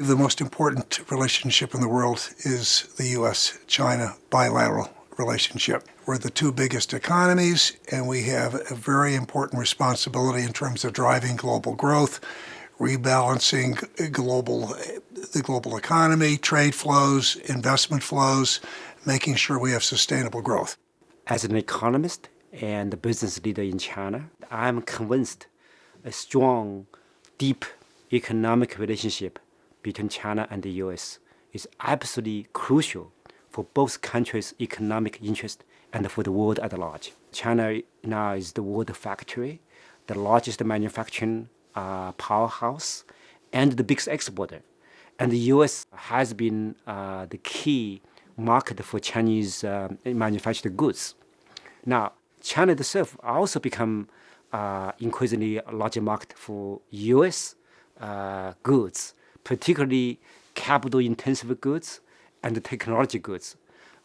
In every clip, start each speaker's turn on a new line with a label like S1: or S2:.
S1: The most important relationship in the world is the U.S.-China bilateral relationship. We're the two biggest economies, and we have a very important responsibility in terms of driving global growth, rebalancing the global economy, trade flows, investment flows, making sure we have sustainable growth.
S2: As an economist and a business leader in China, I'm convinced a strong, deep economic relationship between China and the U.S. is absolutely crucial for both countries' economic interest and for the world at large. China now is the world factory, the largest manufacturing powerhouse, and the biggest exporter. And the U.S. has been the key market for Chinese manufactured goods. Now, China itself also become increasingly a larger market for U.S. Goods, particularly capital-intensive goods and technology goods.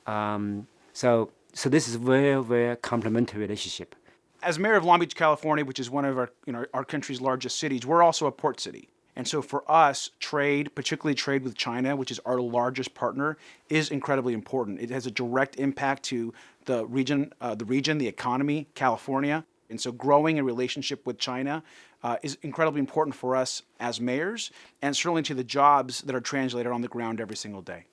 S2: So this is a very, very complementary relationship.
S3: As mayor of Long Beach, California, which is one of our country's largest cities, we're also a port city. And so for us, trade, particularly trade with China, which is our largest partner, is incredibly important. It has a direct impact to the region, the economy, California. And so growing a relationship with China is incredibly important for us as mayors, and certainly to the jobs that are translated on the ground every single day.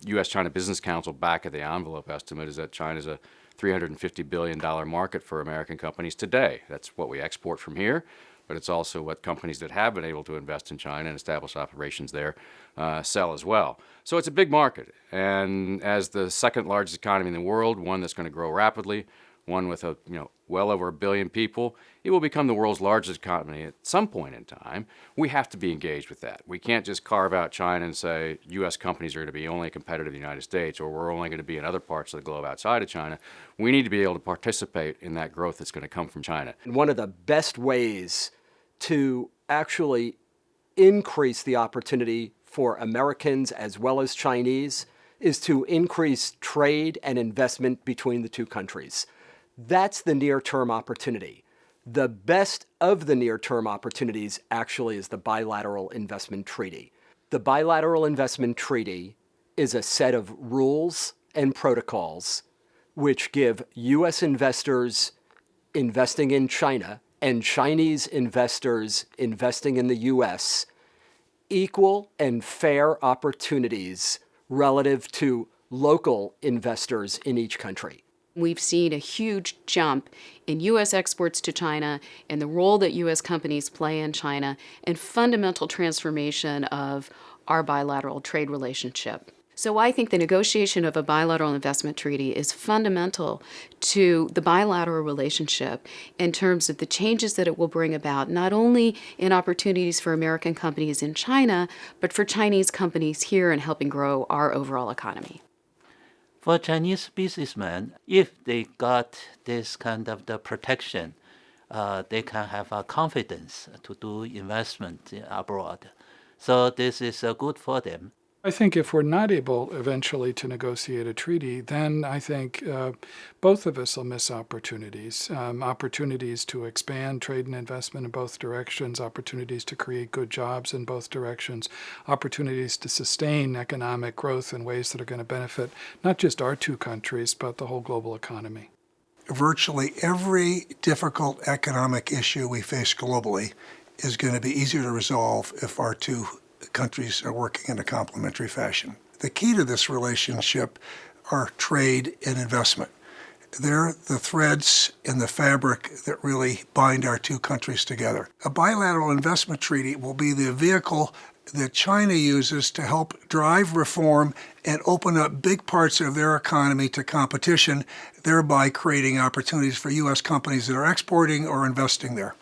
S4: U.S.-China Business Council back of the envelope estimate is that China's a $350 billion market for American companies today. That's what we export from here, but it's also what companies that have been able to invest in China and establish operations there sell as well. So it's a big market, and as the second largest economy in the world, one that's going to grow rapidly, one with well over 1 billion people, it will become the world's largest economy at some point in time. We have to be engaged with that. We can't just carve out China and say U.S. companies are going to be only competitive in the United States, or we're only going to be in other parts of the globe outside of China. We need to be able to participate in that growth that's going to come from China.
S5: One of the best ways to actually increase the opportunity for Americans as well as Chinese is to increase trade and investment between the two countries. That's the near-term opportunity. The best of the near-term opportunities actually is the Bilateral Investment Treaty. The Bilateral Investment Treaty is a set of rules and protocols which give U.S. investors investing in China and Chinese investors investing in the U.S. equal and fair opportunities relative to local investors in each country.
S6: We've seen a huge jump in U.S. exports to China and the role that U.S. companies play in China, and fundamental transformation of our bilateral trade relationship. So I think the negotiation of a bilateral investment treaty is fundamental to the bilateral relationship in terms of the changes that it will bring about, not only in opportunities for American companies in China, but for Chinese companies here in helping grow our overall economy.
S7: For Chinese businessmen, if they got this kind of the protection, they can have a confidence to do investment abroad. So this is good for them.
S8: I think if we're not able eventually to negotiate a treaty, then I think both of us will miss opportunities. Opportunities to expand trade and investment in both directions, opportunities to create good jobs in both directions, opportunities to sustain economic growth in ways that are going to benefit not just our two countries, but the whole global economy.
S1: Virtually every difficult economic issue we face globally is going to be easier to resolve if our two countries are working in a complementary fashion. The key to this relationship are trade and investment. They're the threads in the fabric that really bind our two countries together. A bilateral investment treaty will be the vehicle that China uses to help drive reform and open up big parts of their economy to competition, thereby creating opportunities for U.S. companies that are exporting or investing there.